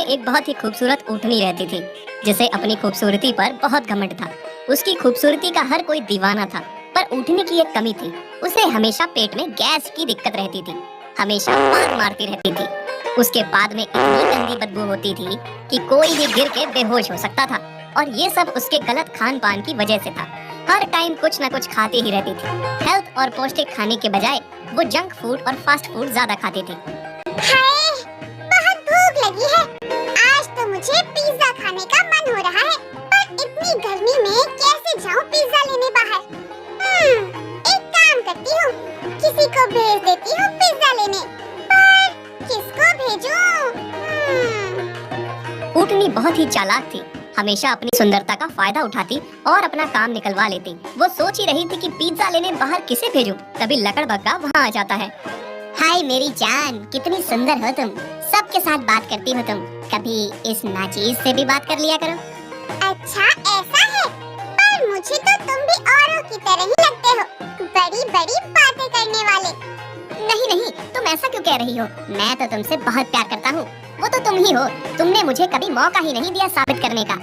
में एक बहुत ही खूबसूरत ऊँटनी रहती थी, जिसे अपनी खूबसूरती पर बहुत घमंड था। उसकी खूबसूरती का हर कोई दीवाना था, पर ऊँटनी की एक कमी थी। उसे हमेशा पेट में गैस की दिक्कत रहती थी, हमेशा पाद मारती रहती थी। उसके पाद में इतनी गंदी बदबू होती थी कि कोई भी गिर के बेहोश हो सकता था, और ये सब उसके गलत खान पान की वजह से था। हर टाइम कुछ न कुछ खाती ही रहती थी। हेल्थ और पौष्टिक खाने के बजाय वो जंक फूड और फास्ट फूड ज्यादा खाती थी। हाय, बहुत भूख लगी है। आज तो मुझे पिज्जा खाने का मन हो रहा है, पर इतनी गर्मी में कैसे जाऊं पिज्जा लेने बाहर? एक काम करती हूँ, किसी को भेज देती हूँ पिज्जा लेने। पर किसको भेजूं? ऊँटनी बहुत ही चालाक थी, हमेशा अपनी सुंदरता का फायदा उठाती और अपना काम निकलवा लेती। वो सोच ही रही थी कि पिज्जा लेने बाहर किसे भेजूं, तभी लकड़बग्गा वहाँ आ जाता है। हाय मेरी जान, कितनी सुंदर हो तुम। सबके साथ बात करती हो तुम, कभी इस नाचीज से भी बात कर लिया करो। अच्छा ऐसा है, पर मुझे तो तुम भी औरों की तरह ही लगते हो, बड़ी बड़ी बातें करने वाले। नहीं नहीं, तुम ऐसा क्यों कह रही हो? मैं तो तुमसे बहुत प्यार करता हूँ। वो तो तुम ही हो, तुमने मुझे कभी मौका ही नहीं दिया साबित करने का।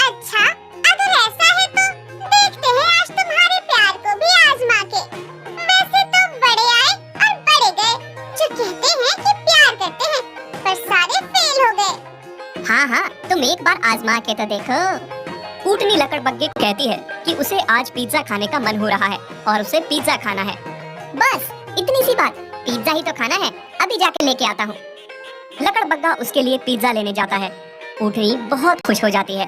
अच्छा, अगर ऐसा है तो देखते हैं आज तुम्हारे प्यार को भी आजमा के। वैसे तो बड़े आए और बड़े गए, जो कहते हैं कि प्यार करते हैं, पर सारे फेल हो गए। हाँ हाँ, तुम एक बार आजमा के तो देखो। ऊँटनी लकड़बग्गे को कहती है कि उसे आज पिज्जा खाने का मन हो रहा है और उसे पिज्जा खाना है। बस इतनी सी बात, पिज्जा ही तो खाना है, अभी जाके लेके आता हूँ। लकड़बग्गा उसके लिए पिज्जा लेने जाता है। ऊँटनी बहुत खुश हो जाती है।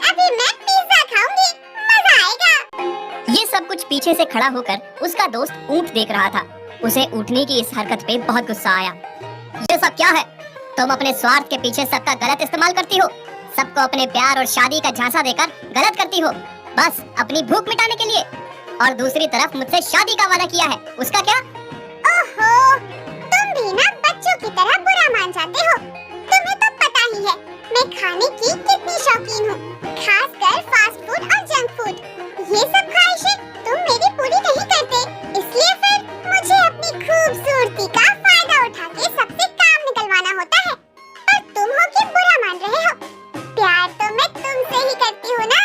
अभी मैं पिज्जा खाऊंगी, मजा आएगा। ये सब कुछ पीछे से खड़ा होकर उसका दोस्त ऊँट देख रहा था। उसे ऊँटनी की इस हरकत पे बहुत गुस्सा आया। ये सब क्या है? तुम अपने स्वार्थ के पीछे सबका गलत इस्तेमाल करती हो, सबको अपने प्यार और शादी का झांसा देकर गलत करती हो, बस अपनी भूख मिटाने के लिए। और दूसरी तरफ मुझसे शादी का वादा किया है, उसका क्या? ओहो, तुम भी ना बच्चों की तरह बुरा मान जाते हो। तुम्हें तो पता ही है मैं खाने की कितनी शौकीन हूँ, खासकर फास्ट फूड और जंक फूड। ये सब ख्वाहिशें तुम मेरी पूरी नहीं करते, इसलिए फिर मुझे अपनी खूबसूरती का फायदा उठा के सबसे काम निकलवाना होता है। पर तुम हो कि बुरा मान रहे हो? प्यार तो मैं तुमसे ही करती हूँ ना।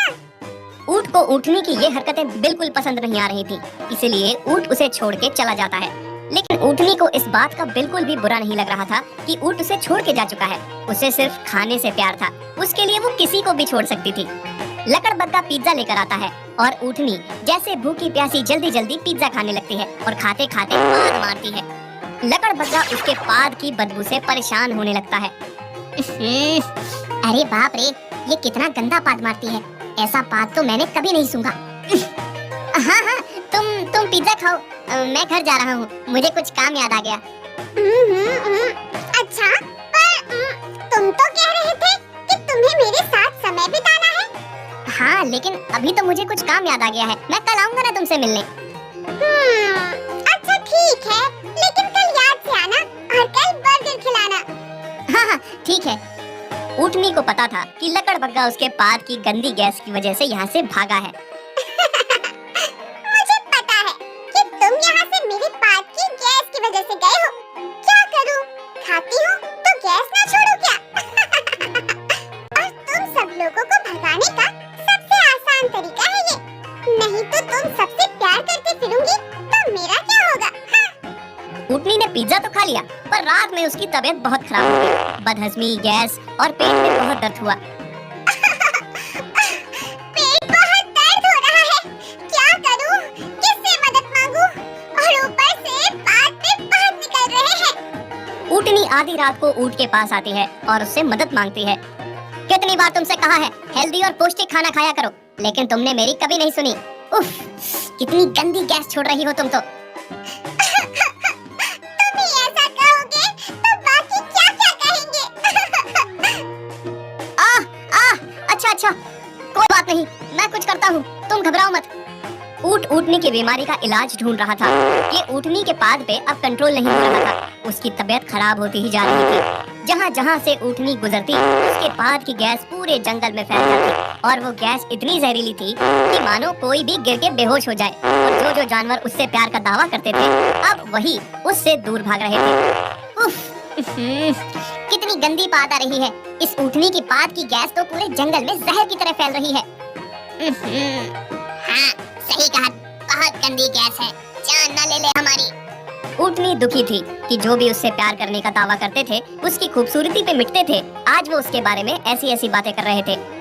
ऊँट को ऊँटनी की ये हरकतें बिल्कुल पसंद नहीं आ रही थी, इसीलिए ऊँट उसे छोड़ के चला जाता है। लेकिन ऊँटनी को इस बात का बिल्कुल भी बुरा नहीं लग रहा था कि ऊँट उसे छोड़ के जा चुका है। उसे सिर्फ खाने से प्यार था, उसके लिए वो किसी को भी छोड़ सकती थी। लकड़बग्गा पिज्जा लेकर आता है और ऊँटनी जैसे भूखी प्यासी जल्दी जल्दी पिज्जा खाने लगती है और खाते खाते पाद मारती है। लकड़बग्गा उसके पाद की बदबू से परेशान होने लगता है। अरे बाप रे, ये कितना गंदा पाद मारती है, ऐसा पाद तो मैंने कभी नहीं सूंघा। हाँ हाँ, तुम पिज्जा खाओ, मैं घर जा रहा हूँ, मुझे कुछ काम याद आ गया। अच्छा, पर तुम तो कह रहे थे कि तुम्हें मेरे साथ समय बिताना है। हाँ, लेकिन अभी तो मुझे कुछ काम याद आ गया है, मैं कल आऊंगा ना तुमसे मिलने। अच्छा ठीक है, लेकिन कल याद से आना और कल बर्गर खिलाना। हाँ हाँ ठीक है। ऊँटनी को पता था कि लकड़बग्गा उसके पाद की गंदी गैस की वजह से यहाँ से भागा है। मुझे पता है कि तुम यहाँ से मेरे पाद की गैस की वजह से गए हो। क्या करूँ? खाती हूँ तो गैस ना छोड़ो क्या? और तुम सब लोगों को भगाने का सबसे आसान तरीका है ये। नहीं तो तुम सबसे प्यार करते फिरूंगी तो मेरा क्या होगा? ऊँटनी ने पिज्जा तो खा लिया, पर रात में उसकी तबीयत बहुत खराब हो गई। बदहजमी, गैस और पेट में बहुत दर्द हुआ। पेट बहुत दर्द हो रहा है, क्या करूं? किससे मदद मांगूं? और ऊपर से पाद पे पाद निकल रहे हैं। ऊँटनी आधी रात को ऊँट के पास आती है और उससे मदद मांगती है। कितनी बार तुमसे कहा है हेल्दी और पौष्टिक खाना खाया करो, लेकिन तुमने मेरी कभी नहीं सुनी। उफ, कितनी गंदी गैस छोड़ रही हो तुम तो। तुम ही ऐसा कहोगे तो बाकी क्या-क्या कहेंगे? अच्छा, कोई बात नहीं, मैं कुछ करता हूँ, तुम घबराओ मत। ऊँट ऊँटनी की बीमारी का इलाज ढूंढ रहा था। ये ऊँटनी के पाद पे अब कंट्रोल नहीं हो रहा था, उसकी तबीयत खराब होती ही जा रही थी। जहाँ जहाँ से ऊँटनी गुजरती, उसके पाद की गैस पूरे जंगल में फैल जाती और वो गैस इतनी जहरीली थी कि मानो कोई भी गिर के बेहोश हो जाए। और जो जो जानवर उससे प्यार का दावा करते थे, अब वही उससे दूर भाग रहे थे। उफ, कितनी गंदी पात आ रही है। इस ऊँटनी की पात की गैस तो पूरे जंगल में जहर की तरह फैल रही है। हाँ, सही कहा, बहुत गंदी गैस है, जान ना ले ले हमारी। ऊँटनी दुखी थी कि जो भी उससे प्यार करने का दावा करते थे उसकी खूबसूरती पे मिटते थे, आज वो उसके बारे में ऐसी ऐसी बातें कर रहे थे। अब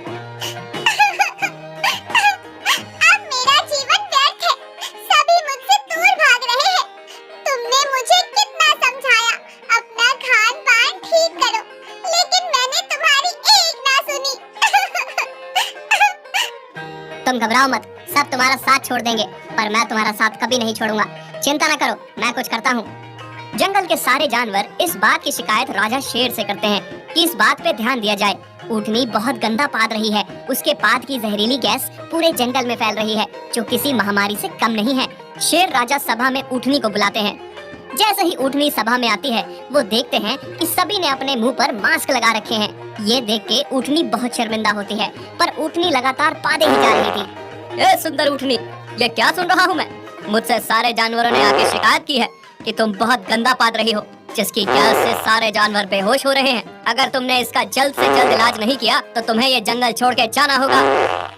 मेरा जीवन व्यर्थ है, सभी मुझसे दूर भाग रहे हैं। तुमने मुझे कितना समझाया, अपना खान-पान ठीक करो, लेकिन मैंने तुम्हारी एक ना सुनी। तुम घबराओ मत, सब तुम्हारा साथ छोड़ देंगे, पर मैं तुम्हारा साथ कभी नहीं छोड़ूंगा। चिंता ना करो, मैं कुछ करता हूँ। जंगल के सारे जानवर इस बात की शिकायत राजा शेर से करते हैं कि इस बात पे ध्यान दिया जाए। ऊँटनी बहुत गंदा पाद रही है, उसके पाद की जहरीली गैस पूरे जंगल में फैल रही है, जो किसी महामारी से कम नहीं है। शेर राजा सभा में ऊँटनी को बुलाते हैं। जैसे ही ऊँटनी सभा में आती है, वो देखते हैं कि सभी ने अपने मुंह पर मास्क लगा रखे हैं। ये देख के ऊँटनी बहुत शर्मिंदा होती है, पर ऊँटनी लगातार पादे ही जा रही थी। ए सुंदर ऊँटनी, ये क्या सुन रहा हूँ मैं? मुझसे सारे जानवरों ने आके शिकायत की है कि तुम बहुत गंदा पाद रही हो, जिसकी गैस से सारे जानवर बेहोश हो रहे हैं। अगर तुमने इसका जल्द से जल्द इलाज नहीं किया तो तुम्हें ये जंगल छोड़ के जाना होगा।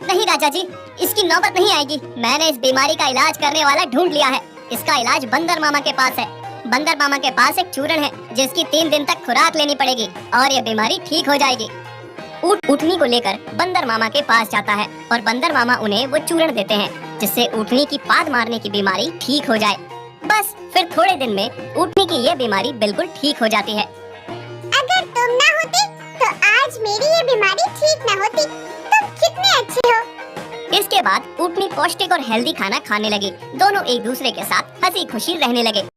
नहीं राजा जी, इसकी नौबत नहीं आएगी। मैंने इस बीमारी का इलाज करने वाला ढूंढ लिया है। इसका इलाज बंदर मामा के पास है। बंदर मामा के पास एक चूर्ण है जिसकी 3 दिन तक खुराक लेनी पड़ेगी और ये बीमारी ठीक हो जाएगी। ऊँटनी को लेकर बंदर मामा के पास जाता है और बंदर मामा उन्हें वो चूर्ण देते हैं जिससे ऊँटनी की पाद मारने की बीमारी ठीक हो जाए। बस फिर थोड़े दिन में ऊँटनी की ये बीमारी बिल्कुल ठीक हो जाती है। अगर तुम ना होती तो आज मेरी ये बीमारी ठीक ना होती। तुम कितने अच्छे हो। इसके बाद ऊँटनी पौष्टिक और हेल्दी खाना खाने लगी। दोनों एक दूसरे के साथ हंसी खुशी रहने लगे।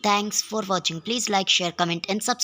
Thanks for watching. Please like, share, comment and subscribe.